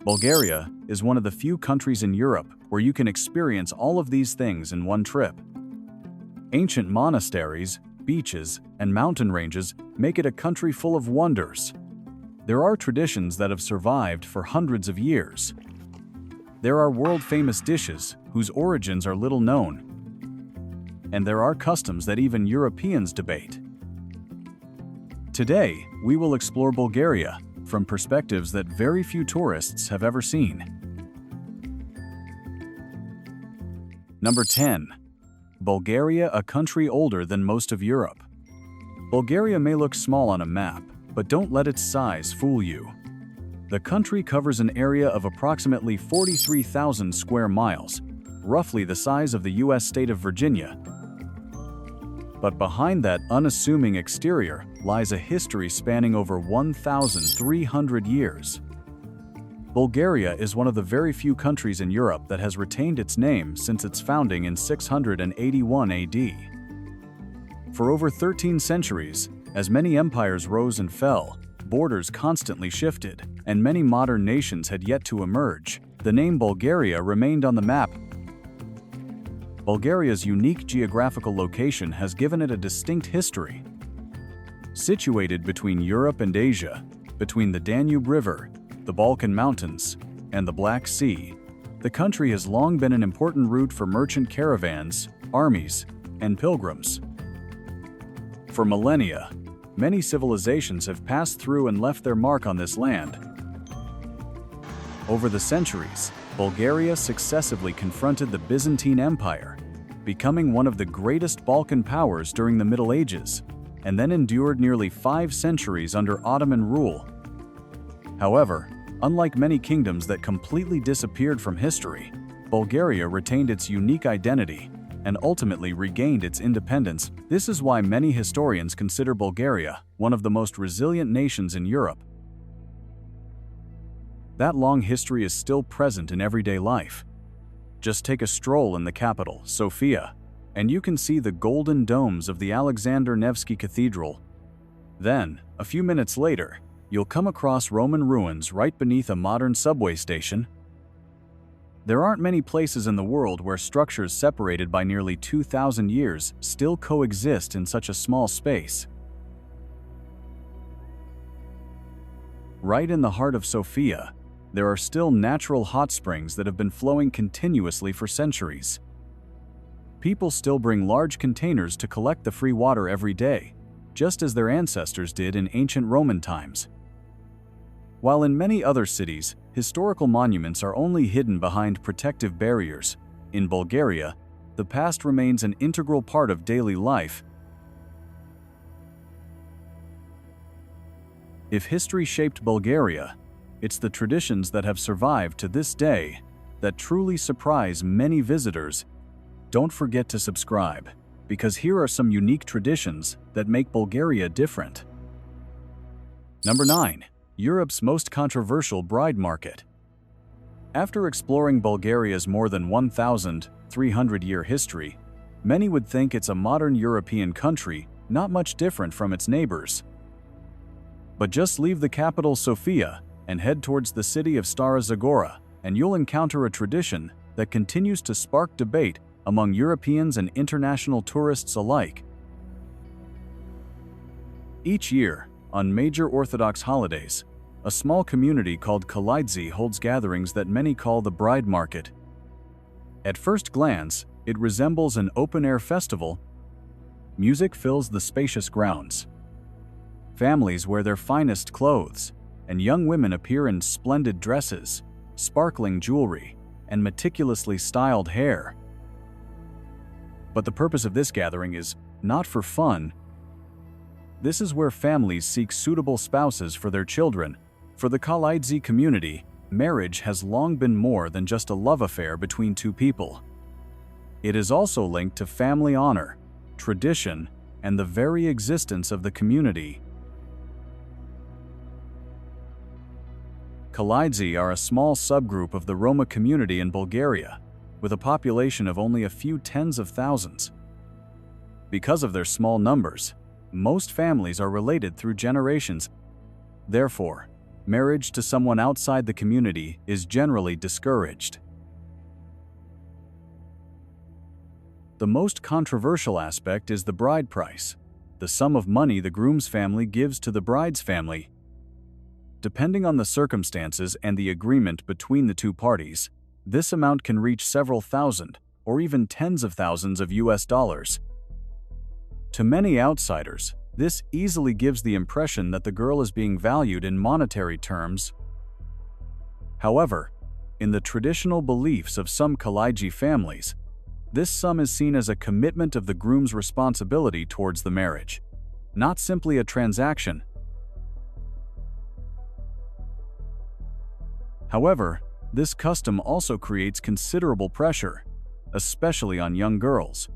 Bulgaria is one of the few countries in Europe where you can experience all of these things in one trip. Ancient monasteries, beaches, and mountain ranges make it a country full of wonders. There are traditions that have survived for hundreds of years. There are world-famous dishes whose origins are little known. And there are customs that even Europeans debate. Today, we will explore Bulgaria from perspectives that very few tourists have ever seen. Number 10. Bulgaria, a country older than most of Europe. Bulgaria may look small on a map, but don't let its size fool you. The country covers an area of approximately 43,000 square miles, roughly the size of the US state of Virginia. But behind that unassuming exterior lies a history spanning over 1,300 years. Bulgaria is one of the very few countries in Europe that has retained its name since its founding in 681 AD. For over 13 centuries, as many empires rose and fell, borders constantly shifted, and many modern nations had yet to emerge, the name Bulgaria remained on the map. Bulgaria's unique geographical location has given it a distinct history. Situated between Europe and Asia, between the Danube River, the Balkan Mountains, and the Black Sea, the country has long been an important route for merchant caravans, armies, and pilgrims. For millennia, many civilizations have passed through and left their mark on this land. Over the centuries, Bulgaria successively confronted the Byzantine Empire, becoming one of the greatest Balkan powers during the Middle Ages, and then endured nearly 5 centuries under Ottoman rule. However, unlike many kingdoms that completely disappeared from history, Bulgaria retained its unique identity and ultimately regained its independence. This is why many historians consider Bulgaria one of the most resilient nations in Europe. That long history is still present in everyday life. Just take a stroll in the capital, Sofia, and you can see the golden domes of the Alexander Nevsky Cathedral. Then, a few minutes later, you'll come across Roman ruins right beneath a modern subway station. There aren't many places in the world where structures separated by nearly 2,000 years still coexist in such a small space. Right in the heart of Sofia, there are still natural hot springs that have been flowing continuously for centuries. People still bring large containers to collect the free water every day, just as their ancestors did in ancient Roman times. While in many other cities, historical monuments are only hidden behind protective barriers, in Bulgaria, the past remains an integral part of daily life. If history shaped Bulgaria, it's the traditions that have survived to this day that truly surprise many visitors. Don't forget to subscribe, because here are some unique traditions that make Bulgaria different. Number 9. Europe's most controversial bride market. After exploring Bulgaria's more than 1,300-year history, many would think it's a modern European country, not much different from its neighbors. But just leave the capital Sofia and head towards the city of Stara Zagora, and you'll encounter a tradition that continues to spark debate among Europeans and international tourists alike. Each year, on major Orthodox holidays, a small community called Kalaidzi holds gatherings that many call the bride market. At first glance, it resembles an open-air festival. Music fills the spacious grounds. Families wear their finest clothes, and young women appear in splendid dresses, sparkling jewelry, and meticulously styled hair. But the purpose of this gathering is not for fun. This is where families seek suitable spouses for their children. For the Kalaidzi community, marriage has long been more than just a love affair between two people. It is also linked to family honor, tradition, and the very existence of the community. Kalaidzi are a small subgroup of the Roma community in Bulgaria, with a population of only a few tens of thousands. Because of their small numbers, most families are related through generations. Therefore, marriage to someone outside the community is generally discouraged. The most controversial aspect is the bride price, the sum of money the groom's family gives to the bride's family. Depending on the circumstances and the agreement between the two parties, this amount can reach several thousand or even tens of thousands of US dollars. To many outsiders, this easily gives the impression that the girl is being valued in monetary terms. However, in the traditional beliefs of some Kalaidji families, this sum is seen as a commitment of the groom's responsibility towards the marriage, not simply a transaction. However, this custom also creates considerable pressure, especially on young girls.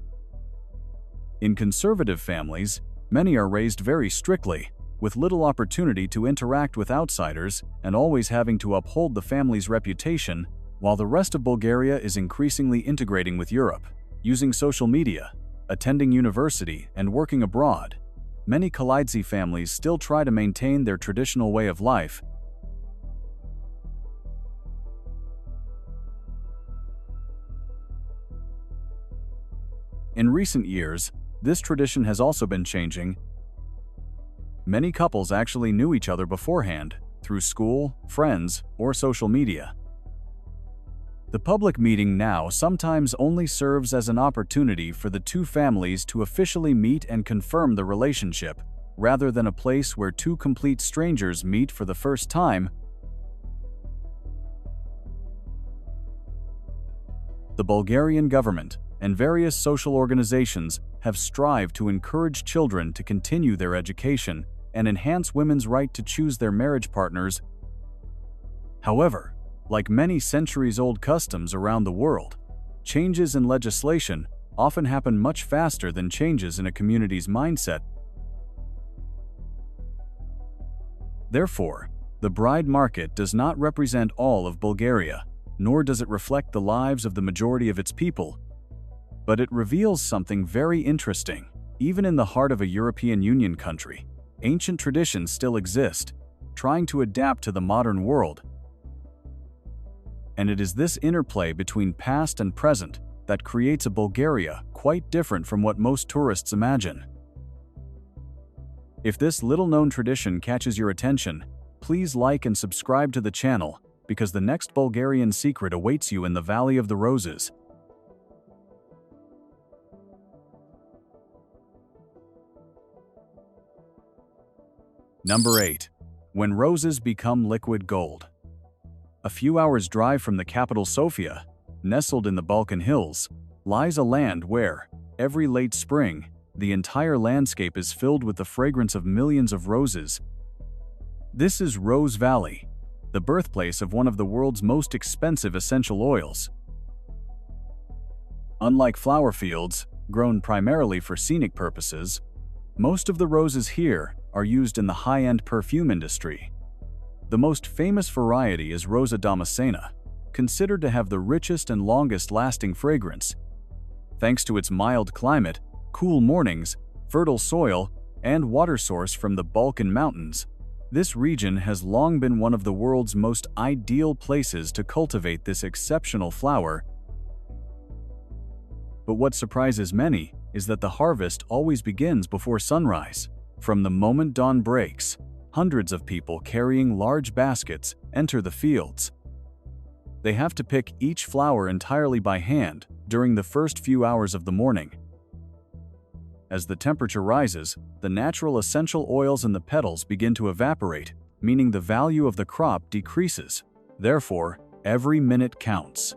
In conservative families, many are raised very strictly, with little opportunity to interact with outsiders and always having to uphold the family's reputation, while the rest of Bulgaria is increasingly integrating with Europe, using social media, attending university, and working abroad. Many Kalaidzi families still try to maintain their traditional way of life. In recent years, this tradition has also been changing. Many couples actually knew each other beforehand, through school, friends, or social media. The public meeting now sometimes only serves as an opportunity for the two families to officially meet and confirm the relationship, rather than a place where two complete strangers meet for the first time. The Bulgarian government and various social organizations have strived to encourage children to continue their education and enhance women's right to choose their marriage partners. However, like many centuries-old customs around the world, changes in legislation often happen much faster than changes in a community's mindset. Therefore, the bride market does not represent all of Bulgaria, nor does it reflect the lives of the majority of its people. But it reveals something very interesting. Even in the heart of a European Union country, ancient traditions still exist, trying to adapt to the modern world. And it is this interplay between past and present that creates a Bulgaria quite different from what most tourists imagine. If this little-known tradition catches your attention, please like and subscribe to the channel, because the next Bulgarian secret awaits you in the Valley of the Roses. Number 8. When roses become liquid gold. A few hours' drive from the capital Sofia, nestled in the Balkan Hills, lies a land where, every late spring, the entire landscape is filled with the fragrance of millions of roses. This is Rose Valley, the birthplace of one of the world's most expensive essential oils. Unlike flower fields, grown primarily for scenic purposes, most of the roses here are used in the high-end perfume industry. The most famous variety is Rosa Damascena, considered to have the richest and longest-lasting fragrance. Thanks to its mild climate, cool mornings, fertile soil, and water source from the Balkan Mountains, this region has long been one of the world's most ideal places to cultivate this exceptional flower. But what surprises many is that the harvest always begins before sunrise. From the moment dawn breaks, hundreds of people carrying large baskets enter the fields. They have to pick each flower entirely by hand during the first few hours of the morning. As the temperature rises, the natural essential oils in the petals begin to evaporate, meaning the value of the crop decreases. Therefore, every minute counts.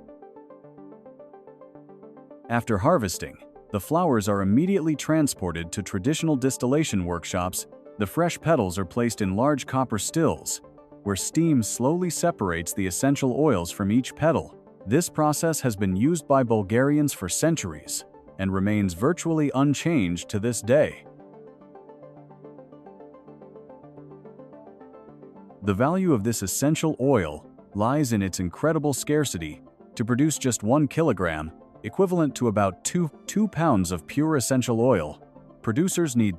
After harvesting, the flowers are immediately transported to traditional distillation workshops. The fresh petals are placed in large copper stills, where steam slowly separates the essential oils from each petal. This process has been used by Bulgarians for centuries and remains virtually unchanged to this day. The value of this essential oil lies in its incredible scarcity. To produce just 1 kilogram, equivalent to about 2 pounds of pure essential oil, producers need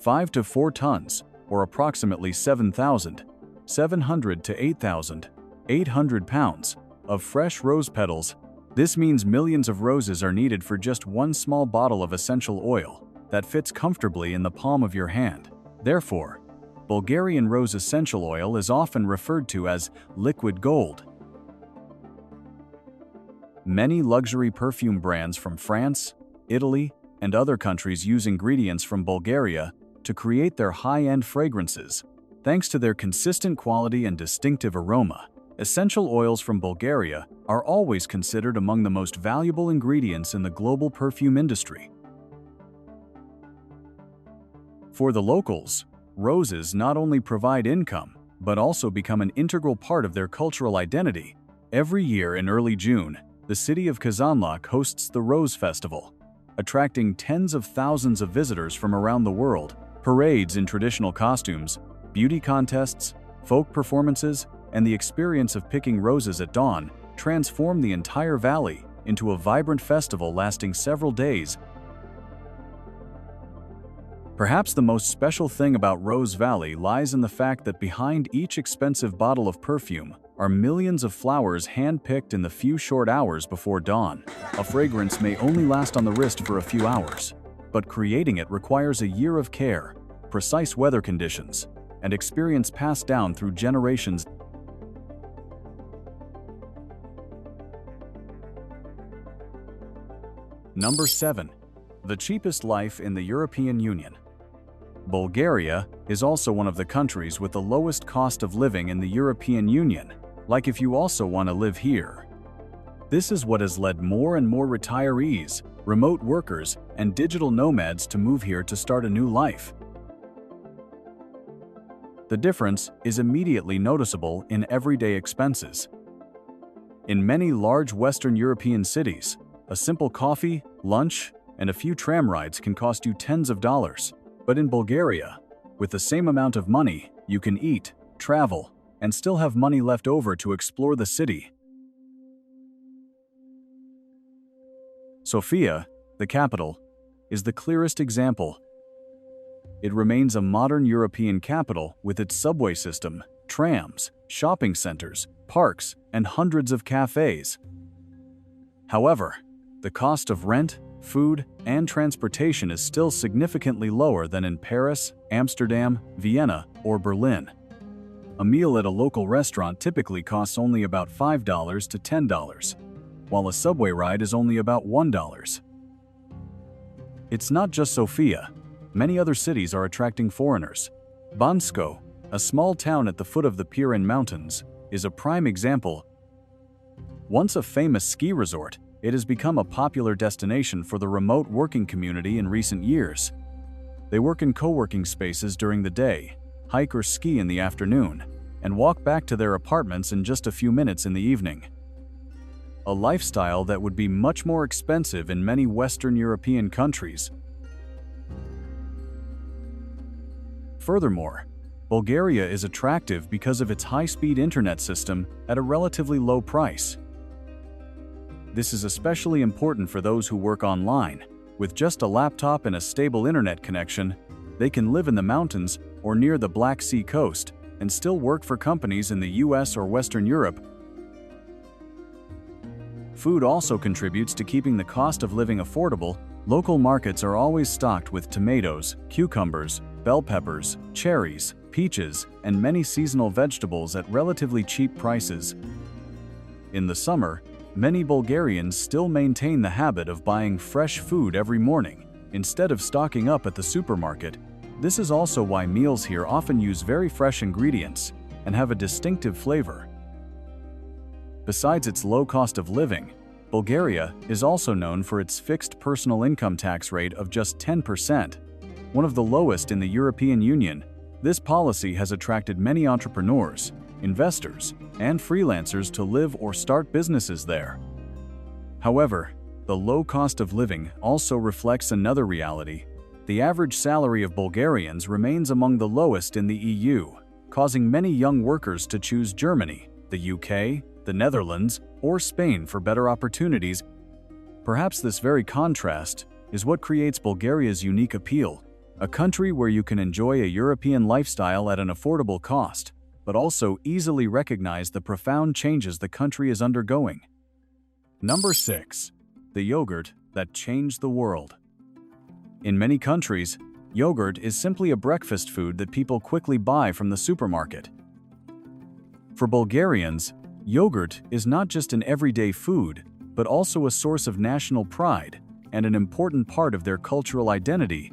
5 to 4 tons, or approximately 7,000 700 to 8,800 pounds of fresh rose petals. This means millions of roses are needed for just one small bottle of essential oil that fits comfortably in the palm of your hand. Therefore, Bulgarian rose essential oil is often referred to as liquid gold. Many luxury perfume brands from France, Italy, and other countries use ingredients from Bulgaria to create their high-end fragrances. Thanks to their consistent quality and distinctive aroma, essential oils from Bulgaria are always considered among the most valuable ingredients in the global perfume industry. For the locals, roses not only provide income, but also become an integral part of their cultural identity. Every year in early June, the city of Kazanlak hosts the Rose Festival, attracting tens of thousands of visitors from around the world. Parades in traditional costumes, beauty contests, folk performances, and the experience of picking roses at dawn transform the entire valley into a vibrant festival lasting several days. Perhaps the most special thing about Rose Valley lies in the fact that behind each expensive bottle of perfume are millions of flowers hand-picked in the few short hours before dawn. A fragrance may only last on the wrist for a few hours, but creating it requires a year of care, precise weather conditions, and experience passed down through generations. Number 7. The cheapest life in the European Union. Bulgaria is also one of the countries with the lowest cost of living in the European Union, like if you also want to live here. This is what has led more and more retirees, remote workers, and digital nomads to move here to start a new life. The difference is immediately noticeable in everyday expenses. In many large Western European cities, a simple coffee, lunch, and a few tram rides can cost you tens of dollars. But in Bulgaria, with the same amount of money, you can eat, travel, and still have money left over to explore the city. Sofia, the capital, is the clearest example. It remains a modern European capital with its subway system, trams, shopping centers, parks, and hundreds of cafes. However, the cost of rent, food, and transportation is still significantly lower than in Paris, Amsterdam, Vienna, or Berlin. A meal at a local restaurant typically costs only about $5 to $10, while a subway ride is only about $1. It's not just Sofia. Many other cities are attracting foreigners. Bansko, a small town at the foot of the Pirin Mountains, is a prime example. Once a famous ski resort, it has become a popular destination for the remote working community in recent years. They work in co-working spaces during the day, hike or ski in the afternoon, and walk back to their apartments in just a few minutes in the evening. A lifestyle that would be much more expensive in many Western European countries. Furthermore, Bulgaria is attractive because of its high-speed internet system at a relatively low price. This is especially important for those who work online. With just a laptop and a stable internet connection, they can live in the mountains or near the Black Sea coast and still work for companies in the US or Western Europe. Food also contributes to keeping the cost of living affordable. Local markets are always stocked with tomatoes, cucumbers, bell peppers, cherries, peaches, and many seasonal vegetables at relatively cheap prices. In the summer, many Bulgarians still maintain the habit of buying fresh food every morning, instead of stocking up at the supermarket. This is also why meals here often use very fresh ingredients and have a distinctive flavor. Besides its low cost of living, Bulgaria is also known for its fixed personal income tax rate of just 10%, one of the lowest in the European Union. This policy has attracted many entrepreneurs, investors, and freelancers to live or start businesses there. However, the low cost of living also reflects another reality. The average salary of Bulgarians remains among the lowest in the EU, causing many young workers to choose Germany, the UK, the Netherlands, or Spain for better opportunities. Perhaps this very contrast is what creates Bulgaria's unique appeal, a country where you can enjoy a European lifestyle at an affordable cost, but also easily recognize the profound changes the country is undergoing. Number 6. The yogurt that changed the world. In many countries, yogurt is simply a breakfast food that people quickly buy from the supermarket. For Bulgarians, yogurt is not just an everyday food, but also a source of national pride and an important part of their cultural identity.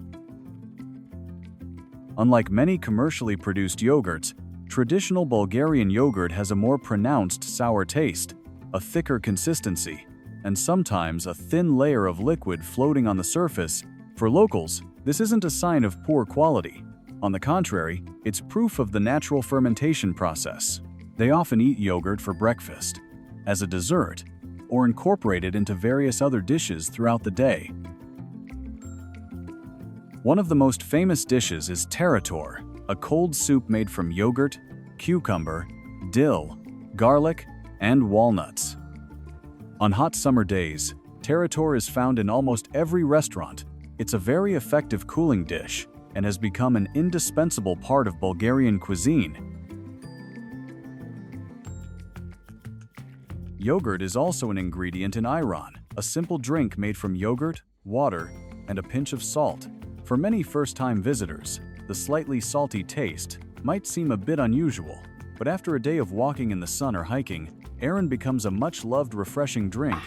Unlike many commercially produced yogurts, traditional Bulgarian yogurt has a more pronounced sour taste, a thicker consistency, and sometimes a thin layer of liquid floating on the surface. For locals, this isn't a sign of poor quality. On the contrary, it's proof of the natural fermentation process. They often eat yogurt for breakfast, as a dessert, or incorporate it into various other dishes throughout the day. One of the most famous dishes is terator, a cold soup made from yogurt, cucumber, dill, garlic, and walnuts. On hot summer days, terator is found in almost every restaurant. It's a very effective cooling dish and has become an indispensable part of Bulgarian cuisine. Yogurt is also an ingredient in ayran, a simple drink made from yogurt, water, and a pinch of salt. For many first-time visitors, the slightly salty taste might seem a bit unusual, but after a day of walking in the sun or hiking, ayran becomes a much-loved, refreshing drink.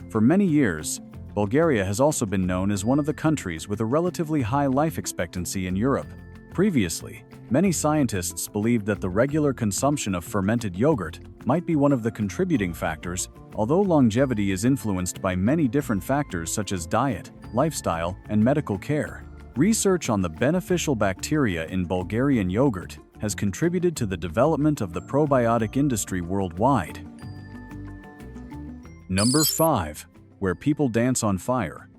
For many years, Bulgaria has also been known as one of the countries with a relatively high life expectancy in Europe. Previously, many scientists believed that the regular consumption of fermented yogurt might be one of the contributing factors, although longevity is influenced by many different factors such as diet, lifestyle, and medical care. Research on the beneficial bacteria in Bulgarian yogurt has contributed to the development of the probiotic industry worldwide. Number 5. Where people dance on fire.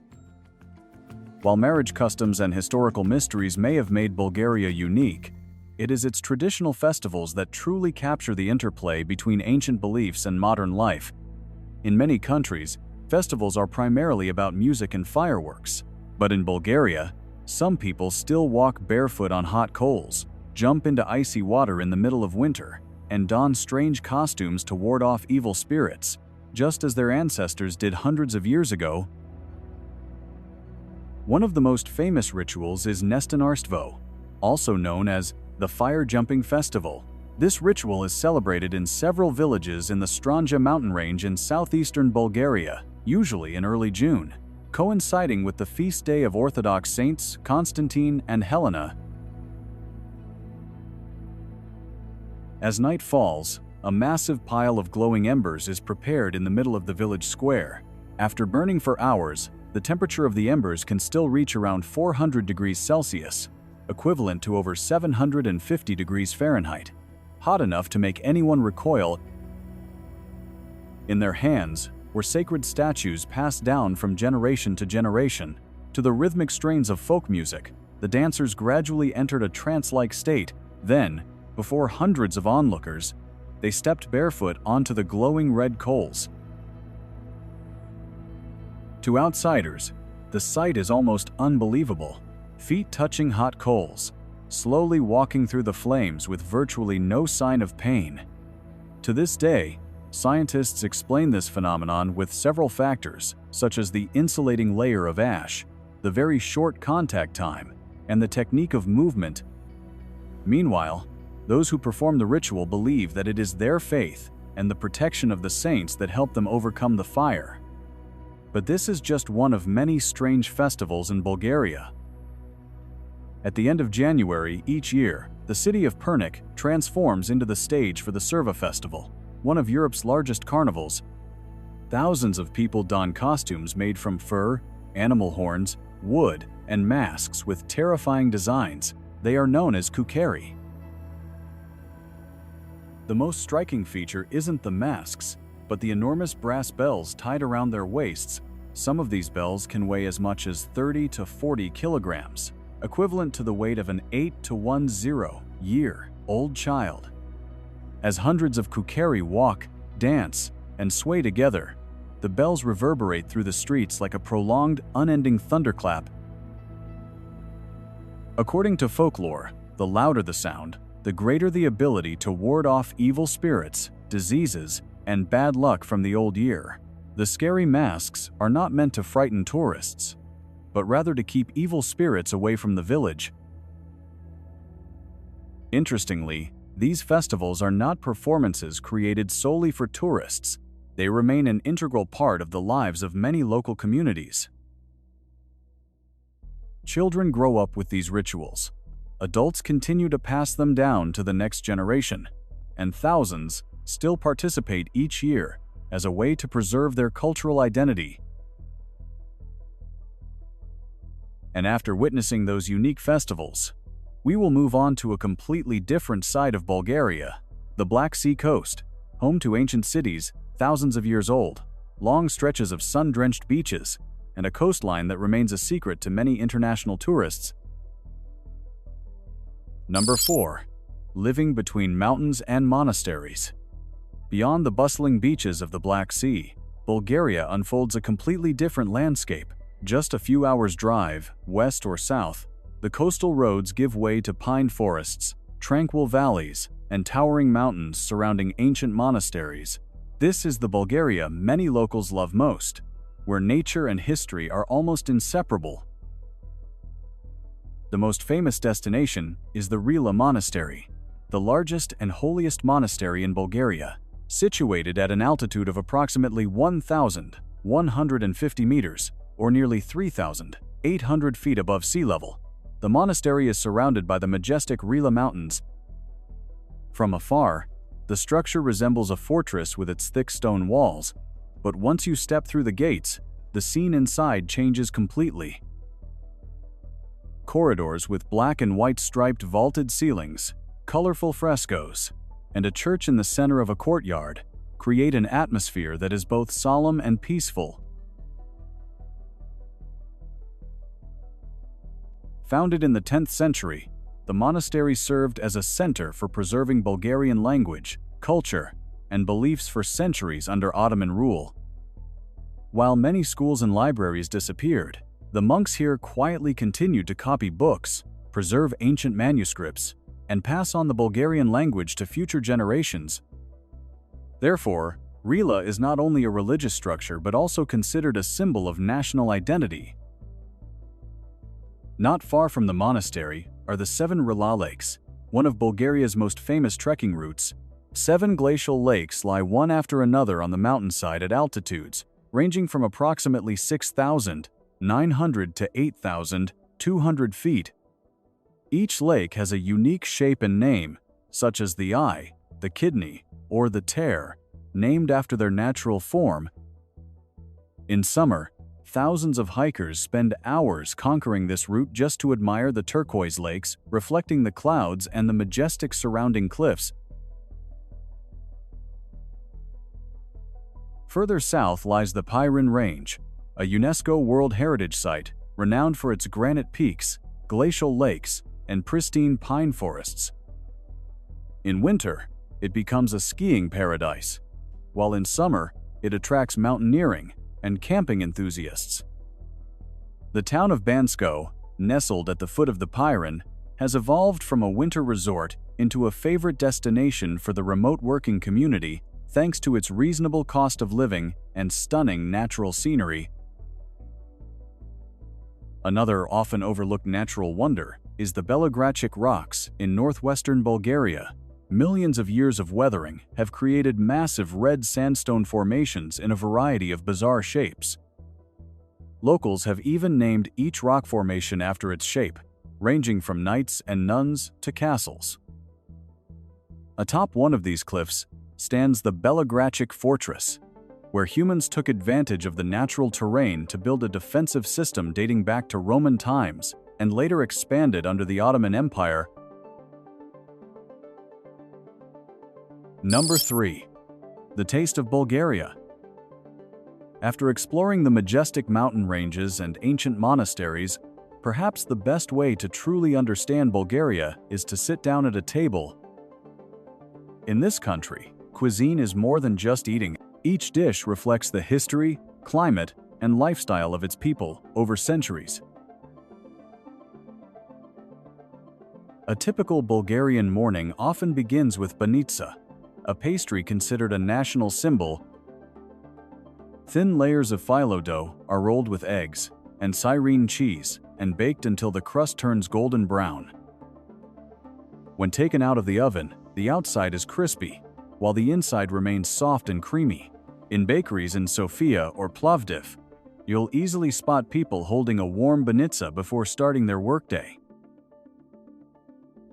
While marriage customs and historical mysteries may have made Bulgaria unique, it is its traditional festivals that truly capture the interplay between ancient beliefs and modern life. In many countries, festivals are primarily about music and fireworks, but in Bulgaria, some people still walk barefoot on hot coals, jump into icy water in the middle of winter, and don strange costumes to ward off evil spirits, just as their ancestors did hundreds of years ago. One of the most famous rituals is Nestinarstvo, also known as the Fire Jumping Festival. This ritual is celebrated in several villages in the Stranja mountain range in southeastern Bulgaria, usually in early June, coinciding with the feast day of Orthodox saints Constantine and Helena. As night falls, a massive pile of glowing embers is prepared in the middle of the village square. After burning for hours, the temperature of the embers can still reach around 400 degrees Celsius, equivalent to over 750 degrees Fahrenheit, hot enough to make anyone recoil. In their hands were sacred statues passed down from generation to generation. To the rhythmic strains of folk music, the dancers gradually entered a trance-like state. Then, before hundreds of onlookers, they stepped barefoot onto the glowing red coals. To outsiders, the sight is almost unbelievable. Feet touching hot coals, slowly walking through the flames with virtually no sign of pain. To this day, scientists explain this phenomenon with several factors, such as the insulating layer of ash, the very short contact time, and the technique of movement. Meanwhile, those who perform the ritual believe that it is their faith and the protection of the saints that help them overcome the fire. But this is just one of many strange festivals in Bulgaria. At the end of January each year, the city of Pernik transforms into the stage for the Serva Festival, one of Europe's largest carnivals. Thousands of people don costumes made from fur, animal horns, wood, and masks with terrifying designs. They are known as kukeri. The most striking feature isn't the masks, but the enormous brass bells tied around their waists. Some of these bells can weigh as much as 30 to 40 kilograms, equivalent to the weight of an 8 to 10-year-old child. As hundreds of kukeri walk, dance, and sway together, the bells reverberate through the streets like a prolonged, unending thunderclap. According to folklore, the louder the sound, the greater the ability to ward off evil spirits, diseases, and bad luck from the old year. The scary masks are not meant to frighten tourists, but rather to keep evil spirits away from the village. Interestingly, these festivals are not performances created solely for tourists. They remain an integral part of the lives of many local communities. Children grow up with these rituals. Adults continue to pass them down to the next generation, and thousands still participate each year as a way to preserve their cultural identity. And after witnessing those unique festivals, we will move on to a completely different side of Bulgaria, the Black Sea coast, home to ancient cities thousands of years old, long stretches of sun-drenched beaches, and a coastline that remains a secret to many international tourists. Number 4. Living between mountains and monasteries. Beyond the bustling beaches of the Black Sea, Bulgaria unfolds a completely different landscape. Just a few hours' drive, west or south, the coastal roads give way to pine forests, tranquil valleys, and towering mountains surrounding ancient monasteries. This is the Bulgaria many locals love most, where nature and history are almost inseparable. The most famous destination is the Rila Monastery, the largest and holiest monastery in Bulgaria. Situated at an altitude of approximately 1,150 meters, or nearly 3,800 feet above sea level, the monastery is surrounded by the majestic Rila Mountains. From afar, the structure resembles a fortress with its thick stone walls, but once you step through the gates, the scene inside changes completely. Corridors with black and white striped vaulted ceilings, colorful frescoes, and a church in the center of a courtyard create an atmosphere that is both solemn and peaceful. Founded in the 10th century, the monastery served as a center for preserving Bulgarian language, culture, and beliefs for centuries under Ottoman rule. While many schools and libraries disappeared, the monks here quietly continued to copy books, preserve ancient manuscripts, and pass on the Bulgarian language to future generations. Therefore, Rila is not only a religious structure but also considered a symbol of national identity. Not far from the monastery are the 7 Rila lakes, one of Bulgaria's most famous trekking routes. 7 glacial lakes lie one after another on the mountainside at altitudes ranging from approximately 6,900 to 8,200 feet. Each lake has a unique shape and name, such as the eye, the kidney, or the tear, named after their natural form. In summer, thousands of hikers spend hours conquering this route just to admire the turquoise lakes, reflecting the clouds and the majestic surrounding cliffs. Further south lies the Pirin Range, a UNESCO World Heritage Site renowned for its granite peaks, glacial lakes, and pristine pine forests. In winter, it becomes a skiing paradise, while in summer, it attracts mountaineering and camping enthusiasts. The town of Bansko, nestled at the foot of the Pirin, has evolved from a winter resort into a favorite destination for the remote working community thanks to its reasonable cost of living and stunning natural scenery. Another often overlooked natural wonder is the Belograchik Rocks in northwestern Bulgaria. Millions of years of weathering have created massive red sandstone formations in a variety of bizarre shapes. Locals have even named each rock formation after its shape, ranging from knights and nuns to castles. Atop one of these cliffs stands the Belograchik Fortress, where humans took advantage of the natural terrain to build a defensive system dating back to Roman times and later expanded under the Ottoman Empire. Number 3. The taste of Bulgaria. After exploring the majestic mountain ranges and ancient monasteries, perhaps the best way to truly understand Bulgaria is to sit down at a table. In this country, cuisine is more than just eating. Each dish reflects the history, climate, and lifestyle of its people over centuries. A typical Bulgarian morning often begins with banitsa, a pastry considered a national symbol. Thin layers of phyllo dough are rolled with eggs and sirene cheese and baked until the crust turns golden brown. When taken out of the oven, the outside is crispy, while the inside remains soft and creamy. In bakeries in Sofia or Plovdiv, you'll easily spot people holding a warm banitsa before starting their workday.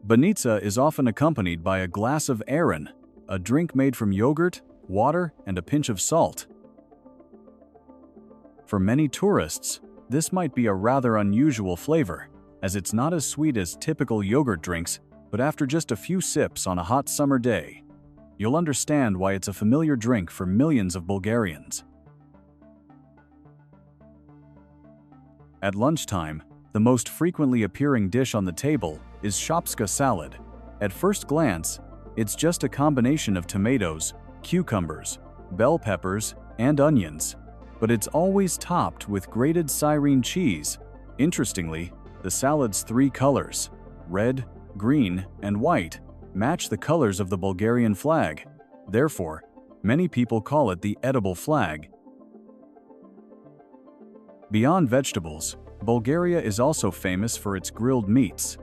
Banitsa is often accompanied by a glass of ayran, a drink made from yogurt, water, and a pinch of salt. For many tourists, this might be a rather unusual flavor, as it's not as sweet as typical yogurt drinks, but after just a few sips on a hot summer day, you'll understand why it's a familiar drink for millions of Bulgarians. At lunchtime, the most frequently appearing dish on the table is shopska salad. At first glance, it's just a combination of tomatoes, cucumbers, bell peppers, and onions, but it's always topped with grated sirene cheese. Interestingly, the salad's three colors, red, green, and white, match the colors of the Bulgarian flag. Therefore, many people call it the edible flag. Beyond vegetables, Bulgaria is also famous for its grilled meats.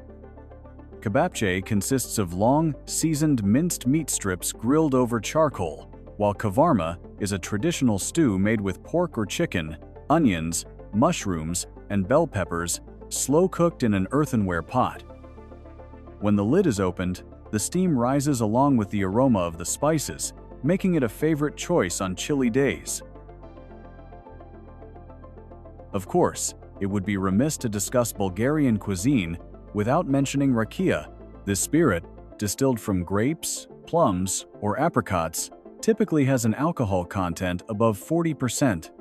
Kebapche consists of long, seasoned minced meat strips grilled over charcoal, while kavarma is a traditional stew made with pork or chicken, onions, mushrooms, and bell peppers, slow-cooked in an earthenware pot. When the lid is opened, the steam rises along with the aroma of the spices, making it a favorite choice on chilly days. Of course, it would be remiss to discuss Bulgarian cuisine without mentioning rakia. This spirit, distilled from grapes, plums, or apricots, typically has an alcohol content above 40%.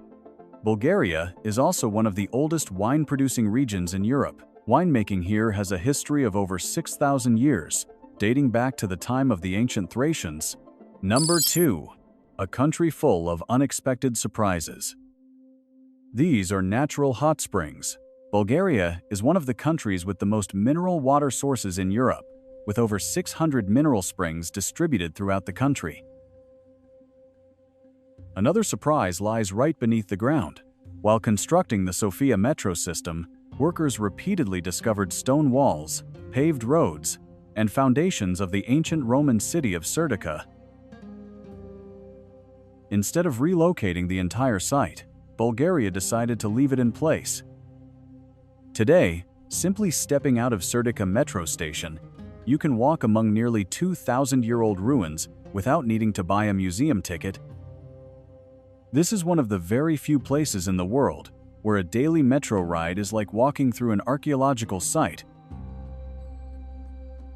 Bulgaria is also one of the oldest wine-producing regions in Europe. Winemaking here has a history of over 6,000 years, dating back to the time of the ancient Thracians. Number 2. A country full of unexpected surprises. These are natural hot springs. Bulgaria is one of the countries with the most mineral water sources in Europe, with over 600 mineral springs distributed throughout the country. Another surprise lies right beneath the ground. While constructing the Sofia metro system, workers repeatedly discovered stone walls, paved roads, and foundations of the ancient Roman city of Serdica. Instead of relocating the entire site, Bulgaria decided to leave it in place. Today, simply stepping out of Serdica metro station, you can walk among nearly 2,000-year-old ruins without needing to buy a museum ticket. This is one of the very few places in the world where a daily metro ride is like walking through an archaeological site.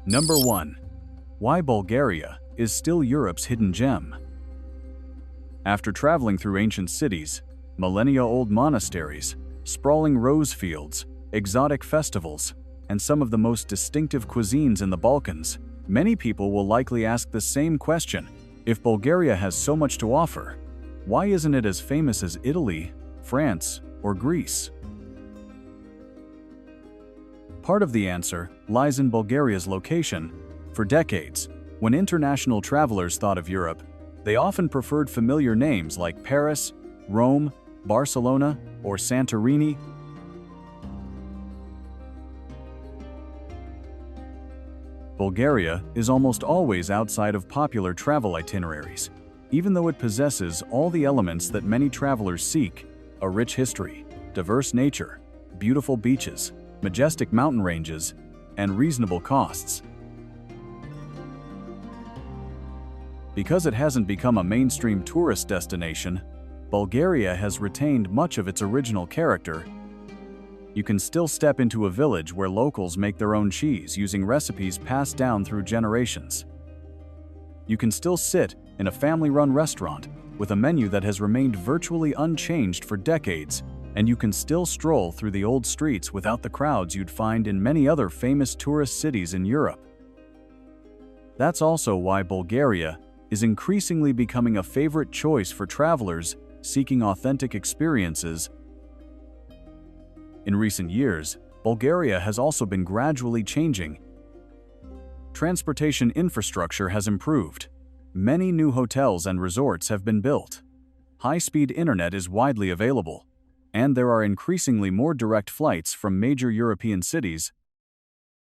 Number 1. Why Bulgaria is still Europe's hidden gem. After traveling through ancient cities, millennia-old monasteries, sprawling rose fields, exotic festivals, and some of the most distinctive cuisines in the Balkans, many people will likely ask the same question: if Bulgaria has so much to offer, why isn't it as famous as Italy, France, or Greece? Part of the answer lies in Bulgaria's location. For decades, when international travelers thought of Europe, they often preferred familiar names like Paris, Rome, Barcelona, or Santorini. Bulgaria is almost always outside of popular travel itineraries, even though it possesses all the elements that many travelers seek: a rich history, diverse nature, beautiful beaches, majestic mountain ranges, and reasonable costs. Because it hasn't become a mainstream tourist destination, Bulgaria has retained much of its original character. You can still step into a village where locals make their own cheese using recipes passed down through generations. You can still sit in a family-run restaurant with a menu that has remained virtually unchanged for decades, and you can still stroll through the old streets without the crowds you'd find in many other famous tourist cities in Europe. That's also why Bulgaria is increasingly becoming a favorite choice for travelers seeking authentic experiences. In recent years, Bulgaria has also been gradually changing. Transportation infrastructure has improved. Many new hotels and resorts have been built. High-speed internet is widely available, and there are increasingly more direct flights from major European cities